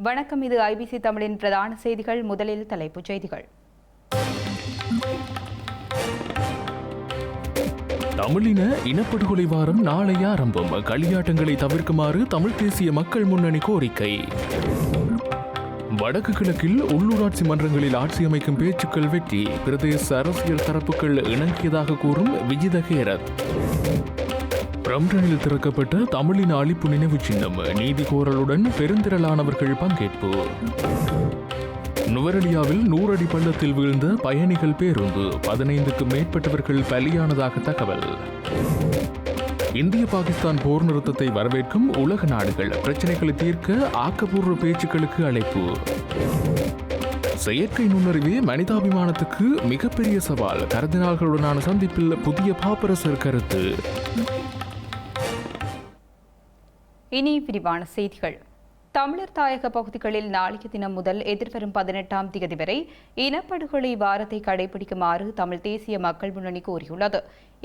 வணக்கம். இது ஐபிசி தமிழின் பிரதான செய்திகள். முதலில் தலைப்புச் செய்திகள். தமிழின இனப்படுகொலை வாரம் நாளை ஆரம்பம். களியாட்டங்களை தவிர்க்குமாறு தமிழ் தேசிய மக்கள் முன்னணி கோரிக்கை. வடக்கு கிழக்கில் உள்ளூராட்சி மன்றங்களில் ஆட்சி அமைக்கும் பேச்சுக்கள் வெற்றி. பிரதேச அரசியல் தரப்புகள் இணங்கியதாக கூறும் விஜித கேரத். பிரம்டனில் திறக்கப்பட்ட தமிழின அழிப்பு நினைவு சின்னம். நீதி கோரலுடன் பெருந்திரளானவர்கள் பங்கேற்பு. நுவரெலியாவில் 100 அடி பள்ளத்தில் வீழ்ந்த பயணிகள் பேருந்து. 15க்கும் மேற்பட்டவர்கள் பலியானதாக தகவல். இந்திய பாகிஸ்தான் போர் நிறுத்தத்தை வரவேற்கும் உலக நாடுகள். பிரச்சினைகளை தீர்க்க ஆக்கப்பூர்வ பேச்சுக்களுக்கு அழைப்பு. செயற்கை நுண்ணறிவே மனிதாபிமானத்துக்கு மிகப்பெரிய சவால். கர்தினால்களுடனான சந்திப்பில் புதிய பாப்பரசர் கருத்து. இனி விரிவான செய்திகள். தமிழர் தாயக பகுதிகளில் நாளைய தினம் முதல் எதிர்வரும் 18ஆம் தேதி வரை இனப்படுகொலை வாரத்தை கடைபிடிக்குமாறு தமிழ் தேசிய மக்கள் முன்னணி கோரியுள்ளது.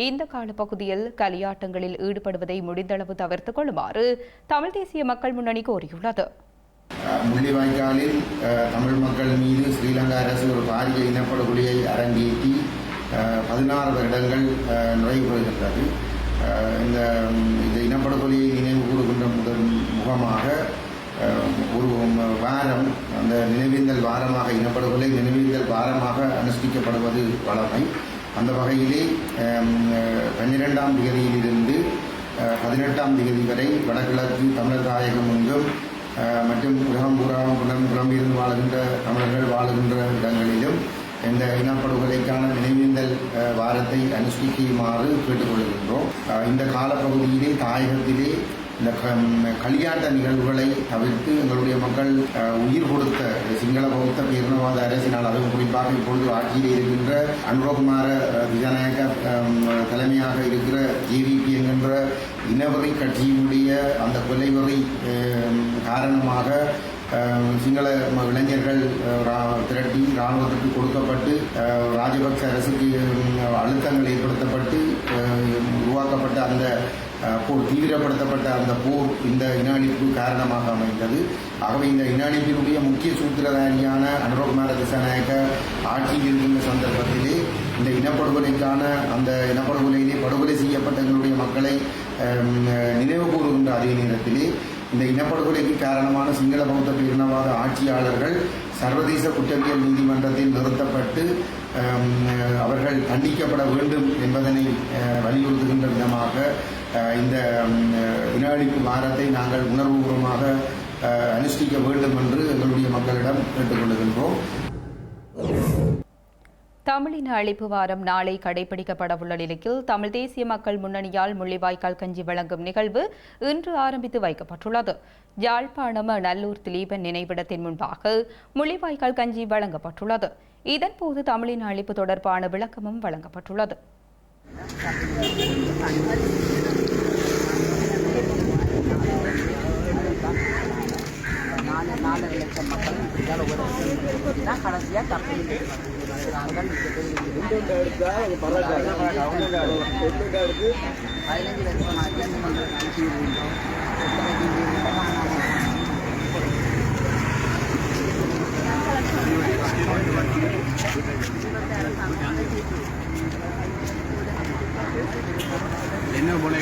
இந்த காலப்பகுதியில் களியாட்டங்களில் ஈடுபடுவதை முடிந்தளவு தவிர்த்துக் கொள்ளுமாறு தமிழ் தேசிய மக்கள் முன்னணி கோரியுள்ளது. முள்ளிவாய்க்காலில் தமிழ் மக்கள் மீது ஸ்ரீலங்கா அரசு ஒரு பாரிய இனப்படுகொலையை அரங்கேற்றி 16 வருடங்கள் நிறைவு பெறுகின்றது. இந்த இனப்படுகொலையை நினைவு கூறுகின்ற முதல் முகமாக ஒரு வாரம், அந்த நினைவேந்தல் வாரமாக, இனப்படுகொலை நினைவேந்தல் வாரமாக அனுஷ்டிக்கப்படுவது வழமை. அந்த வகையிலே 12ஆம் தேதியிலிருந்து 18ஆம் தேதி வரை வடகிழக்கு தமிழர் தாயகம் எங்கும் மற்றும் உலகம் பூராவும் புலம்பெயர்ந்து வாழுகின்ற தமிழர்கள் வாழுகின்ற இடங்களிலும் இந்த இனப்படுகொலைக்கான நினைவேந்தல் வாரத்தை அனுஷ்டிக்குமாறு கேட்டுக்கொள்கின்றோம். இந்த காலப்பகுதியிலே தாயகத்திலே இந்த களியாட்ட நிகழ்வுகளை தவிர்த்து எங்களுடைய மக்கள் உயிர் கொடுத்த சிங்கள பௌத்த பேரினவாத அரசினால், அதுவும் குறிப்பாக இப்பொழுது ஆட்சியில் இருக்கின்ற அனுரகுமார திசாநாயக்க தலைமையாக இருக்கிற ஜேவிபி என்கின்ற இனவெறி கட்சியினுடைய அந்த கொலைவெறி காரணமாக சிங்கள இளைஞர்கள் திரட்டி இராணுவத்திற்கு கொடுக்கப்பட்டு ராஜபக்ச அரசுக்கு அழுத்தங்கள் ஏற்படுத்தப்பட்டு உருவாக்கப்பட்ட அந்த போர், தீவிரப்படுத்தப்பட்ட அந்த போர் இந்த இன அழிப்பு காரணமாக அமைந்தது. ஆகவே இந்த இன அழிப்பினுடைய முக்கிய சூத்திரதாரியான அனுரகுமார திசாநாயக்க ஆட்சியில் இருக்கின்ற சந்தர்ப்பத்திலே இந்த இனப்படுகொலைக்கான, அந்த இனப்படுகொலையிலே படுகொலை செய்யப்பட்ட எங்களுடைய மக்களை நினைவு கூறுகின்ற அதே நேரத்திலே இந்த இனப்படுகொலைக்கு காரணமான சிங்கள பௌத்த பேரினவாத ஆட்சியாளர்கள் சர்வதேச குற்றவியல் நீதிமன்றத்தில் நிறுத்தப்பட்டு அவர்கள் தண்டிக்கப்பட வேண்டும் என்பதனை வலியுறுத்துகின்ற விதமாக இந்த இன அழிப்பு வாரத்தை நாங்கள் உணர்வுபூர்வமாக அனுஷ்டிக்க வேண்டும் என்று எங்களுடைய மக்களிடம் கேட்டுக்கொள்கின்றோம். தமிழின அழிப்பு வாரம் நாளை கடைபிடிக்கப்படவுள்ள நிலையில் தமிழ் தேசிய மக்கள் முன்னணியால் முள்ளிவாய்க்கால் கஞ்சி வழங்கும் நிகழ்வு இன்று ஆரம்பித்து வைக்கப்பட்டுள்ளது. யாழ்ப்பாணம் நல்லூர் திலீபன் நினைவிடத்தின் முன்பாக முள்ளிவாய்க்கால் கஞ்சி வழங்கப்பட்டுள்ளது. இதன்போது தமிழின அழிப்பு தொடர்பான விளக்கமும் வழங்கப்பட்டுள்ளது. என்ன போல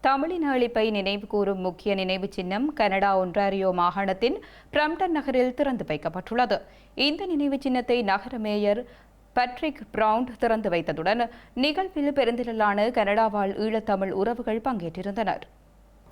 தமிழின அழிப்பை நினைவு கூறும் முக்கிய நினைவு சின்னம் கனடா ஒன்ராரியோ மாகாணத்தின் பிரம்டன் நகரில் திறந்து வைக்கப்பட்டுள்ளது. இந்த நினைவு சின்னத்தை நகர மேயர் பட்ரிக் பிரவுன் திறந்து வைத்ததுடன் நிகழ்வில் பெருந்திரளான கனடா வாழ் ஈழத்தமிழ் உறவுகள் பங்கேற்றிருந்தனர்.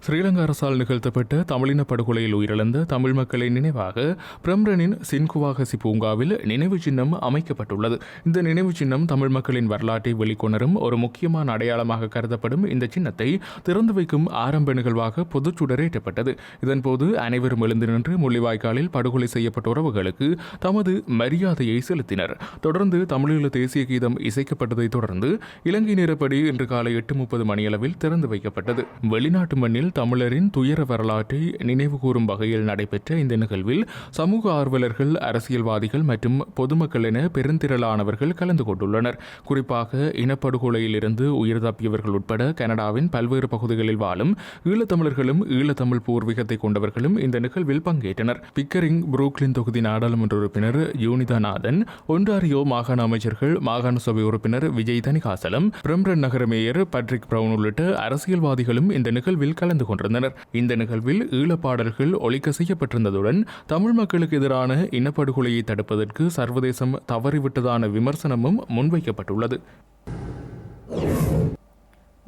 ஸ்ரீலங்கா அரசால் நிகழ்த்தப்பட்ட தமிழின படுகொலையில் உயிரிழந்த தமிழ் மக்களின் நினைவாக பிரம்ரனின் சின்குவாகசி பூங்காவில் நினைவு சின்னம் அமைக்கப்பட்டுள்ளது. இந்த நினைவு சின்னம் தமிழ் மக்களின் வரலாற்றை வெளிக்கொணரும் ஒரு முக்கியமான அடையாளமாக கருதப்படும் இந்த சின்னத்தை திறந்து வைக்கும் ஆரம்ப நிகழ்வாக பொதுச்சுடரேற்றப்பட்டது. இதன்போது அனைவரும் எழுந்து நின்று முள்ளிவாய்க்காலில் படுகொலை செய்யப்பட்ட உறவுகளுக்கு தமது மரியாதையை செலுத்தினர். தொடர்ந்து தமிழீழ தேசிய கீதம் இசைக்கப்பட்டதை தொடர்ந்து இலங்கை நேரப்படி இன்று காலை 8:30 மணியளவில் திறந்து வைக்கப்பட்டது. வெளிநாட்டு மண்ணில் தமிழரின் துயர வரலாற்றை நினைவு கூறும் வகையில் நடைபெற்ற இந்த நிகழ்வில் சமூக ஆர்வலர்கள், அரசியல்வாதிகள் மற்றும் பொதுமக்கள் என பெருந்திரளானவர்கள் கலந்து கொண்டுள்ளனர். குறிப்பாக இனப்படுகொலையில் இருந்து உயிர் தப்பியவர்கள் உட்பட கனடாவின் பல்வேறு பகுதிகளில் வாழும் ஈழத்தமிழர்களும் ஈழத்தமிழ் பூர்வீகத்தை கொண்டவர்களும் இந்த நிகழ்வில் பங்கேற்றனர். பிக்கரிங் புரூக்லின் தொகுதி நாடாளுமன்ற உறுப்பினர் யூனிதா நாதன், ஒன்டாரியோ மாகாண அமைச்சர்கள், மாகாண சபை உறுப்பினர் விஜய் தணிகாசலம், பிரம்ரன் நகர மேயர் பட்ரிக் பிரவுன் உள்ளிட்ட அரசியல்வாதிகளும் இந்த நிகழ்வில் கலந்து கொண்டிருந்தனர். இந்த நிகழ்வில் ஈழப்பாடல்கள் ஒலிக்க செய்யப்பட்டிருந்ததுடன் தமிழ் மக்களுக்கு எதிரான இனப்படுகொலையை தடுப்பதற்கு சர்வதேசம் தவறிவிட்டதான விமர்சனமும் முன்வைக்கப்பட்டுள்ளது.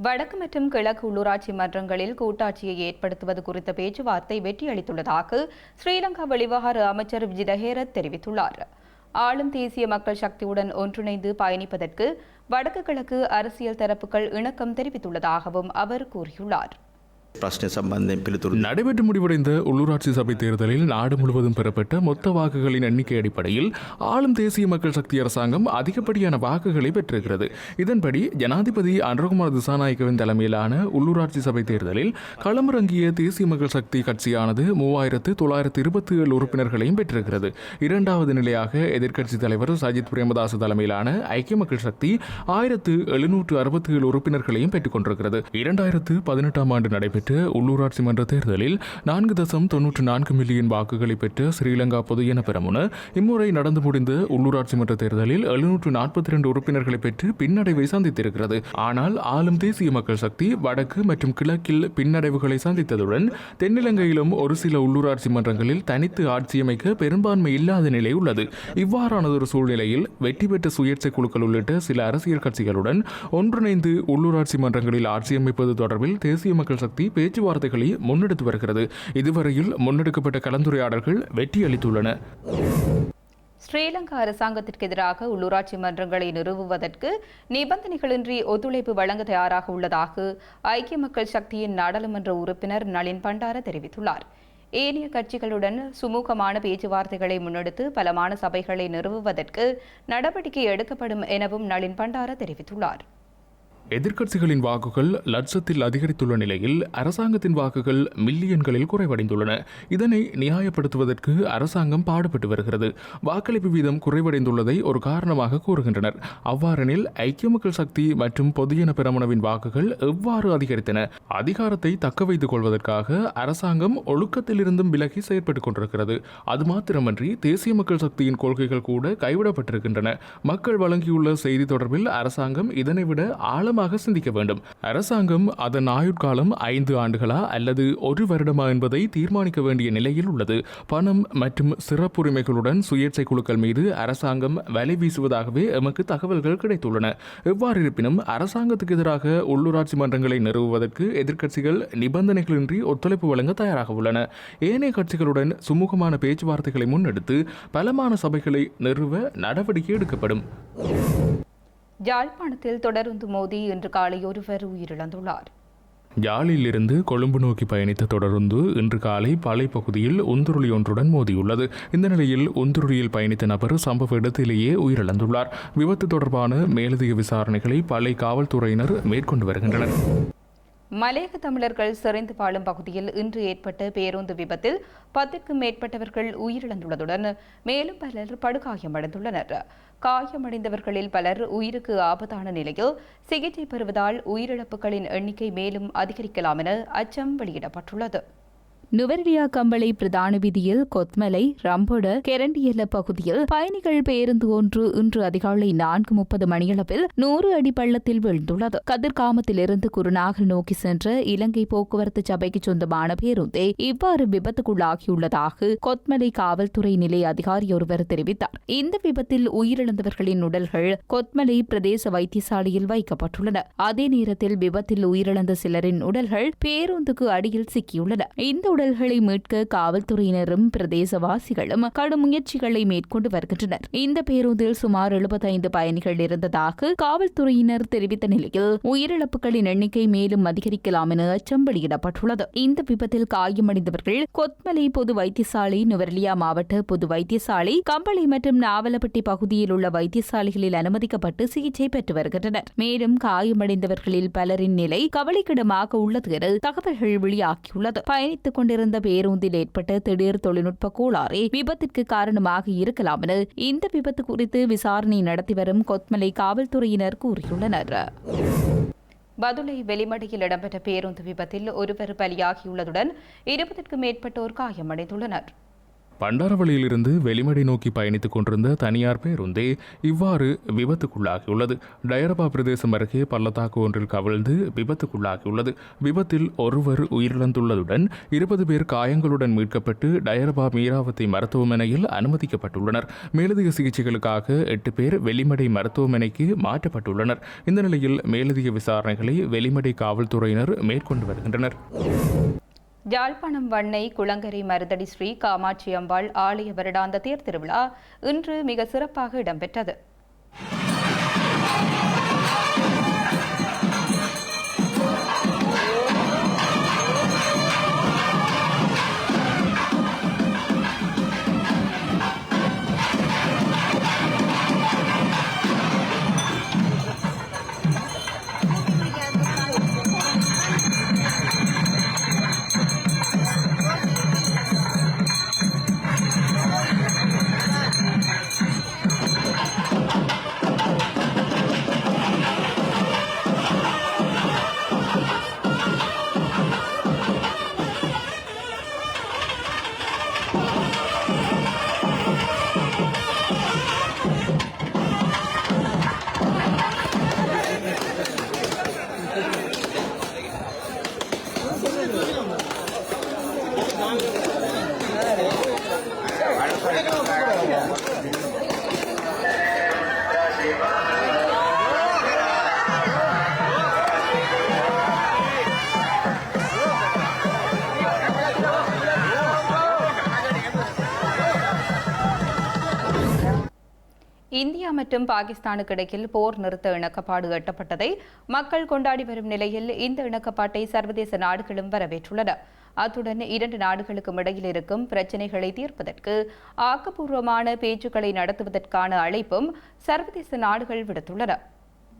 வடக்கு மற்றும் கிழக்கு உள்ளூராட்சி மன்றங்களில் கூட்டாட்சியை ஏற்படுத்துவது குறித்த பேச்சுவார்த்தை வெற்றியளித்துள்ளதாக ஸ்ரீலங்கா வெளிவிவகார அமைச்சர் விஜித ஹேரத் தெரிவித்துள்ளார். ஆளும் தேசிய மக்கள் சக்தியுடன் ஒன்றிணைந்து பயணிப்பதற்கு வடக்கு கிழக்கு அரசியல் தரப்புகள் இணக்கம் தெரிவித்துள்ளதாகவும் அவர் கூறியுள்ளார். நடைபெற்று முடிவடைந்த உள்ளூராட்சி சபை தேர்தலில் நாடு முழுவதும் பெறப்பட்ட மொத்த வாக்குகளின் எண்ணிக்கை அடிப்படையில் ஆளும் தேசிய மக்கள் சக்தி அரசாங்கம் அதிகப்படியான வாக்குகளை பெற்றிருக்கிறது. இதன்படி ஜனாதிபதி அனுரகுமார் திசாநாயக்கவின் தலைமையிலான உள்ளூராட்சி சபை தேர்தலில் களமிறங்கிய தேசிய மக்கள் சக்தி கட்சியானது 3927 உறுப்பினர்களையும் பெற்றிருக்கிறது. இரண்டாவது நிலையாக எதிர்க்கட்சி தலைவர் சஜித் பிரேமதாச தலைமையிலான ஐக்கிய மக்கள் சக்தி 1767 உறுப்பினர்களையும் பெற்றுக் கொண்டிருக்கிறது. 2018 ஆண்டு நடைபெற்ற உள்ளூராட்சி மன்ற தேர்தலில் 4.94 மில்லியன் வாக்குகளை பெற்ற ஸ்ரீலங்கா பொதுஜன பெரமுன இம்முறை நடந்து முடிந்த உள்ளூராட்சி மன்ற தேர்தலில் 742 உறுப்பினர்களை பெற்று பின்னடைவை சந்தித்திருக்கிறது. ஆனால் ஆளும் தேசிய மக்கள் சக்தி வடக்கு மற்றும் கிழக்கில் பின்னடைவுகளை சந்தித்ததுடன் தென்னிலங்கையிலும் ஒரு சில உள்ளூராட்சி மன்றங்களில் தனித்து ஆட்சியமைக்க பெரும்பான்மை இல்லாத நிலை உள்ளது. இவ்வாறானதொரு சூழ்நிலையில் வெற்றி பெற்ற சுயேட்சை குழுக்கள் உள்ளிட்ட சில அரசியல் கட்சிகளுடன் ஒன்றிணைந்து உள்ளூராட்சி மன்றங்களில் ஆட்சியமைப்பது தொடர்பில் தேசிய மக்கள் சக்தி பேச்சுவார்த்தைகளை முன்னெடுத்து வருகிறது. இதுவரையில் முன்னெடுக்கப்பட்ட கலந்துரையாடல்கள் வெற்றியளித்துள்ளன. ஸ்ரீலங்கா அரசாங்கத்திற்கு எதிராக உள்ளூராட்சி மன்றங்களை நிறுவுவதற்கு நிபந்தனைகளின்றி ஒத்துழைப்பு வழங்க தயாராக உள்ளதாக ஐக்கிய மக்கள் சக்தியின் நாடாளுமன்ற உறுப்பினர் நளின் பண்டார தெரிவித்துள்ளார். ஏனைய கட்சிகளுடன் சுமூகமான பேச்சுவார்த்தைகளை முன்னெடுத்து பலமான சபைகளை நிறுவுவதற்கு நடவடிக்கை எடுக்கப்படும் எனவும் நளின் பண்டார தெரிவித்துள்ளார். எதிர்க்கட்சிகளின் வாக்குகள் லட்சத்தில் அதிகரித்துள்ள நிலையில் அரசாங்கத்தின் வாக்குகள் மில்லியன்களில் குறைவடைந்துள்ளன. இதனை நியாயப்படுத்துவதற்கு அரசாங்கம் பாடுபட்டு வருகிறது. வாக்களிப்பு வீதம் குறைவடைந்துள்ளதை ஒரு காரணமாக கூறுகின்றனர். அவ்வாறெனில் ஐக்கிய மக்கள் சக்தி மற்றும் பொதுஜன பெரமுனவின் வாக்குகள் எவ்வாறு அதிகரித்தன? அதிகாரத்தை தக்க வைத்துக் கொள்வதற்காக அரசாங்கம் ஒழுக்கத்திலிருந்தும் விலகி செயற்பட்டுக் கொண்டிருக்கிறது. அது மாத்திரமன்றி தேசிய மக்கள் சக்தியின் கொள்கைகள் கூட கைவிடப்பட்டிருக்கின்றன. மக்கள் வழங்கியுள்ள செய்தி தொடர்பில் அரசாங்கம் இதனை விட ஆழமாக சிந்திக்க வேண்டும். அரசாங்கம் அதன் ஆயுட்காலம் 5 ஆண்டுகளா அல்லது 1 வருடமா என்பதை தீர்மானிக்க வேண்டிய நிலையில் உள்ளது. பணம் மற்றும் சிறப்புரிமைகளுடன் சுயேட்சை குழுக்கள் மீது அரசாங்கம் வலை வீசுவதாகவே எமக்கு தகவல்கள் கிடைத்துள்ளன. எவ்வாறு இருப்பினும் அரசாங்கத்துக்கு எதிராக உள்ளூராட்சி மன்றங்களை நிறுவுவதற்கு எதிர்க்கட்சிகள் நிபந்தனைகளின்றி ஒத்துழைப்பு வழங்க தயாராக உள்ளன. ஏனைய கட்சிகளுடன் சுமூகமான பேச்சுவார்த்தைகளை முன்னெடுத்து பலமான சபைகளை நிறுவ நடவடிக்கை எடுக்கப்படும். யாழ்ப்பாணத்தில் தொடருந்து மோதி இன்று காலை ஒருவர் உயிரிழந்துள்ளார். யாழில் இருந்து கொழும்பு நோக்கி பயணித்த தொடருந்து இன்று காலை பளை பகுதியில் உந்துருளி ஒன்றுடன் மோதியுள்ளது. இந்த நிலையில் உந்துருளியில் பயணித்த நபர் சம்பவ இடத்திலேயே உயிரிழந்துள்ளார். விபத்து தொடர்பான மேலதிக விசாரணைகளை பளை காவல்துறையினர் மேற்கொண்டு வருகின்றனர். மலையக தமிழர்கள் சிறைந்து வாழும் பகுதியில் இன்று ஏற்பட்ட பேருந்து விபத்தில் 10க்கும் மேற்பட்டவர்கள் உயிரிழந்துள்ளதுடன் மேலும் பலர் படுகாயமடைந்துள்ளனர். காயமடைந்தவர்களில் பலர் உயிருக்கு ஆபத்தான நிலையில் சிகிச்சை பெறுவதால் உயிரிழப்புகளின் எண்ணிக்கை மேலும் அதிகரிக்கலாம் என அச்சம் வெளியிடப்பட்டுள்ளது. நுவரெலியா கம்பளை பிரதான வீதியில் கொத்மலை ரம்போட கெரண்டியல பகுதியில் பயணிகள் பேருந்து ஒன்று இன்று அதிகாலை 4:30 மணியளவில் 100 அடி பள்ளத்தில் வீழ்ந்துள்ளது. கதிர்காமத்திலிருந்து குருநாகல் நோக்கி சென்ற இலங்கை போக்குவரத்து சபைக்கு சொந்தமான பேருந்தே இவ்வாறு விபத்துக்குள்ளாகியுள்ளதாக கொத்மலை காவல்துறை நிலைய அதிகாரி ஒருவர் தெரிவித்தார். இந்த விபத்தில் உயிரிழந்தவர்களின் உடல்கள் கொத்மலை பிரதேச வைத்தியசாலையில் வைக்கப்பட்டுள்ளன. அதே நேரத்தில் விபத்தில் உயிரிழந்த சிலரின் உடல்கள் பேருந்துக்கு அடியில் சிக்கியுள்ளன. இந்த உடல்களை மீட்க காவல்துறையினரும் பிரதேசவாசிகளும் கடும் முயற்சிகளை மேற்கொண்டு வருகின்றனர். இந்த பேருந்தில் சுமார் 75 பயணிகள் இருந்ததாக காவல்துறையினர் தெரிவித்த நிலையில் உயிரிழப்புகளின் எண்ணிக்கை மேலும் அதிகரிக்கலாம் என அச்சம் வெளியிடப்பட்டுள்ளது. இந்த விபத்தில் காயமடைந்தவர்கள் கொத்மலை பொது வைத்தியசாலை, நுவரெலியா மாவட்ட பொது வைத்தியசாலை, கம்பளை மற்றும் நாவலப்பட்டி பகுதியில் உள்ள வைத்தியசாலைகளில் அனுமதிக்கப்பட்டு சிகிச்சை பெற்று வருகின்றனர். மேலும் காயமடைந்தவர்களில் பலரின் நிலை கவலைக்கிடமாக உள்ளது என தகவல்கள் வெளியாகியுள்ளது. பயணித்துக் கொண்டிருந்த பேருந்தில் ஏற்பட்ட திடீர் தொழில்நுட்ப கோளாறே விபத்திற்கு காரணமாக இருக்கலாம் என இந்த விபத்து குறித்து விசாரணை நடத்தி வரும் கொத்மலை காவல்துறையினர் கூறியுள்ளனர். பதுளை வெளிமடையில் இடம்பெற்ற பேருந்து விபத்தில் ஒருவர் பலியாகியுள்ளதுடன் 20க்கும் மேற்பட்டோர் காயமடைந்துள்ளனர். பண்டாரவளியிலிருந்து வெளிமடை நோக்கி பயணித்துக் கொண்டிருந்த தனியார் பேருந்தே இவ்வாறு விபத்துக்குள்ளாகியுள்ளது. டயரபா பிரதேசம் அருகே பள்ளத்தாக்கு ஒன்றில் கவிழ்ந்து விபத்துக்குள்ளாகியுள்ளது. விபத்தில் ஒருவர் உயிரிழந்துள்ளதுடன் 20 பேர் காயங்களுடன் மீட்கப்பட்டு டயரபா மீராவத்தை மருத்துவமனையில் அனுமதிக்கப்பட்டுள்ளனர். மேலதிக சிகிச்சைகளுக்காக 8 பேர் வெளிமடை மருத்துவமனைக்கு மாற்றப்பட்டுள்ளனர். இந்த நிலையில் மேலதிக விசாரணைகளை வெளிமடை காவல்துறையினர் மேற்கொண்டு வருகின்றனர். யாழ்ப்பாணம் வண்ணை குளங்கரை மருதடி ஸ்ரீ காமாட்சி அம்பாள் ஆலய வருடாந்த தேர் திருவிழா இன்று மிக சிறப்பாக இடம்பெற்றது. இந்தியா மற்றும் பாகிஸ்தானுக்கு இடையில் போர் நிறுத்த இணக்கப்பாடு எட்டப்பட்டதை மக்கள் கொண்டாடி வரும் நிலையில் இந்த இணக்கப்பாட்டை சர்வதேச நாடுகளும் வரவேற்றுள்ளன. அத்துடன் 2 நாடுகளுக்கும் இடையில் இருக்கும் பிரச்சினைகளை தீர்ப்பதற்கு ஆக்கப்பூர்வமான பேச்சுக்களை நடத்துவதற்கான அழைப்பும் சர்வதேச நாடுகள் விடுத்துள்ளன.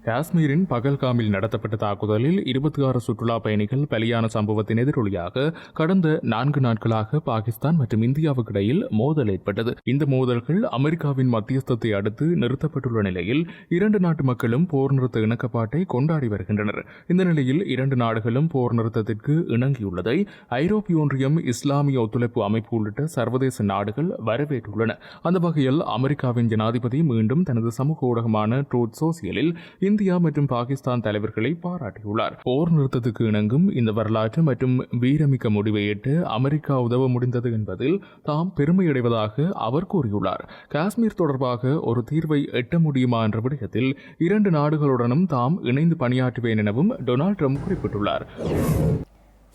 காஷ்மீரின் பகல்காமில் நடத்தப்பட்ட தாக்குதலில் 26 சுற்றுலா பயணிகள் பலியான சம்பவத்தின் எதிரொலியாக கடந்த 4 நாட்களாக பாகிஸ்தான் மற்றும் இந்தியாவுக்கு இடையில் மோதல் ஏற்பட்டது. இந்த மோதல்கள் அமெரிக்காவின் மத்தியஸ்தத்தை அடுத்து நிறுத்தப்பட்டுள்ள நிலையில் 2 நாட்டு மக்களும் போர் நிறுத்த இணக்கப்பாட்டை கொண்டாடி வருகின்றனர். இந்த நிலையில் 2 நாடுகளும் போர் நிறுத்தத்திற்கு இணங்கியுள்ளதை ஐரோப்பிய ஒன்றியம், இஸ்லாமிய ஒத்துழைப்பு அமைப்பு உள்ளிட்ட சர்வதேச நாடுகள் வரவேற்றுள்ளன. அந்த வகையில் அமெரிக்காவின் ஜனாதிபதி மீண்டும் தனது சமூக ஊடகமான ட்ரூத் சோசியலில் இந்தியா மற்றும் பாகிஸ்தான் தலைவர்களை பாராட்டியுள்ளார். போர் நிறுத்தத்துக்கு இணங்கும் இந்த வரலாற்று மற்றும் வீரமிக்க முடிவை எட்டு அமெரிக்கா உதவ முடிந்தது என்பதில் தாம் பெருமையடைவதாக அவர் கூறியுள்ளார். காஷ்மீர் தொடர்பாக ஒரு தீர்வை எட்ட முடியுமா என்ற விடயத்தில் 2 நாடுகளுடனும் தாம் இணைந்து பணியாற்றுவேன் எனவும் டொனால்ட் ட்ரம்ப் குறிப்பிட்டுள்ளார்.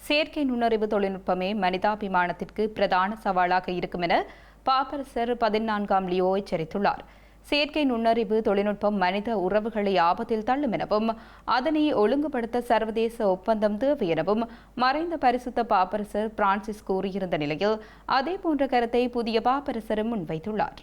செயற்கை நுண்ணறிவு தொழில்நுட்பமே மனிதாபிமானத்திற்கு பிரதான சவாலாக இருக்கும் என பாப்பரசர் 14ஆம் லியோ எச்சரித்துள்ளார். செயற்கை நுண்ணறிவு தொழில்நுட்பம் மனித உறவுகளை ஆபத்தில் தள்ளும் எனவும் அதனை ஒழுங்குபடுத்த சர்வதேச ஒப்பந்தம் தேவை எனவும் மறைந்த பரிசுத்த பாப்பரசர் பிரான்சிஸ் கூறியிருந்த நிலையில் அதேபோன்ற கருத்தை புதிய பாப்பரசரும் முன்வைத்துள்ளார்.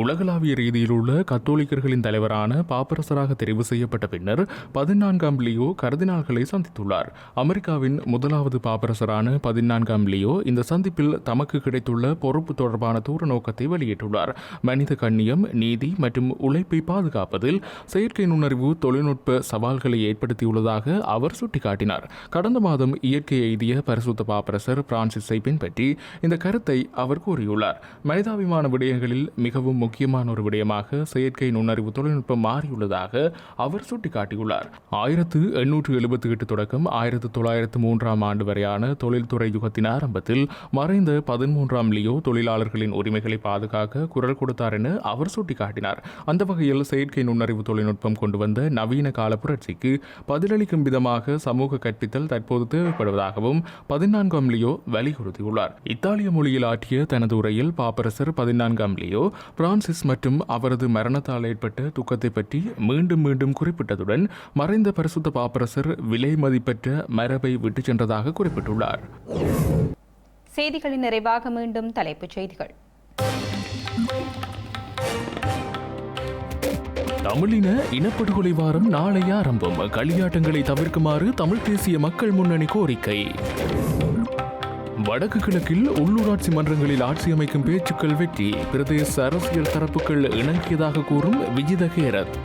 உலகளாவிய ரீதியில் உள்ள கத்தோலிக்கர்களின் தலைவரான பாப்பரசராக தெரிவு செய்யப்பட்ட பின்னர் 14ஆம் லியோ கர்தினால்களை சந்தித்துள்ளார். அமெரிக்காவின் முதலாவது பாப்பரசரான 14ஆம் லியோ இந்த சந்திப்பில் தமக்கு கிடைத்துள்ள பொறுப்பு தொடர்பான தூர நோக்கத்தை வெளியிட்டுள்ளார். மனித கண்ணியம், நீதி மற்றும் உழைப்பை பாதுகாப்பதில் செயற்கை நுண்ணறிவு தொழில்நுட்ப சவால்களை ஏற்படுத்தியுள்ளதாக அவர் சுட்டிக்காட்டினார். கடந்த மாதம் இயற்கை எய்திய பரிசுத்த பாப்பரசர் பிரான்சிஸை பின்பற்றி இந்த கருத்தை அவர் கூறியுள்ளார். மனிதாபிமான விடயங்களில் மிகவும் முக்கியமான ஒரு விடயமாக செயற்கை நுண்ணறிவு தொழில்நுட்பம் மாறியுள்ளதாக அவர் சுட்டிக்காட்டியுள்ளார். 1878 தொடக்கம் 1903ஆம் ஆண்டு வரையான தொழில்துறை யுகத்தின் ஆரம்பத்தில் மறைந்த 13ஆம் லியோ தொழிலாளர்களின் உரிமைகளை பாதுகாக்க குரல் கொடுத்தார் என அவர் சுட்டிக்காட்டினார். அந்த வகையில் செயற்கை நுண்ணறிவு தொழில்நுட்பம் கொண்டு வந்த நவீன கால புரட்சிக்கு பதிலளிக்கும் விதமாக சமூக கற்பித்தல் தற்போது தேவைப்படுவதாகவும் 14ஆம் லியோ வலியுறுத்தியுள்ளார். இத்தாலிய மொழியில் ஆற்றிய தனது உரையில் பாப்பரசர் 14ஆம் லியோ பிரான்சிஸ் மற்றும் அவரது மரணத்தால் ஏற்பட்ட துக்கத்தை பற்றி மீண்டும் மீண்டும் குறிப்பிட்டதுடன் மறைந்த பரிசுத்த பாப்பரசர் விலை மதிப்பற்ற மரபை விட்டுச் சென்றதாக குறிப்பிட்டுள்ளார். செய்திகளின் நிறைவாக மீண்டும் தலைப்புச் செய்திகள். தமிழின இனப்படுகொலை வாரம் நாளை ஆரம்பம். களியாட்டங்களை தவிர்க்குமாறு தமிழ் தேசிய மக்கள் முன்னணி கோரிக்கை. வடக்கு கிழக்கில் உள்ளூராட்சி மன்றங்களில் ஆட்சி அமைக்கும் பேச்சுக்கள் வெற்றி. பிரதேச அரசியல் தரப்புகள் இணங்கியதாக கூறும் விஜித கேரத்.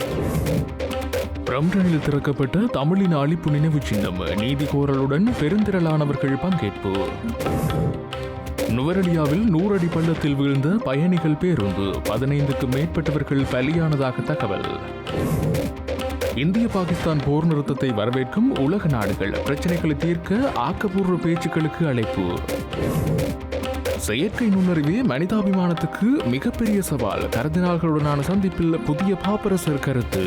பிரம்டனில் திறக்கப்பட்ட தமிழின அழிப்பு நினைவு சின்னம். நீதி கோரலுடன் பெருந்திரளானவர்கள் பங்கேற்பு. நுவரெலியாவில் 100 அடி பள்ளத்தில் வீழ்ந்த பயணிகள் பேருந்து. 15க்கும் மேற்பட்டவர்கள் பலியானதாக தகவல். இந்திய பாகிஸ்தான் போர் நிறுத்தத்தை வரவேற்கும் உலக நாடுகள். பிரச்சனைகளை தீர்க்க ஆக்கப்பூர்வ பேச்சுக்களுக்கு அழைப்பு. செயற்கை நுண்ணறிவே மனிதாபிமானத்துக்கு மிகப்பெரிய சவால். கர்தினால்களுடனான சந்திப்பில் புதிய பாப்பரசர் கருத்து.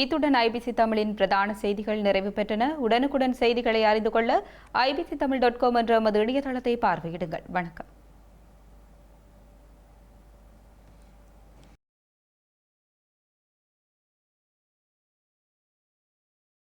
இத்துடன் ஐபிசி தமிழின் பிரதான செய்திகள் நிறைவு பெற்றன. உடனுக்குடன் செய்திகளை அறிந்து கொள்ள ibctamil.com என்ற எமது இணையதளத்தை பார்வையிடுங்கள். வணக்கம்.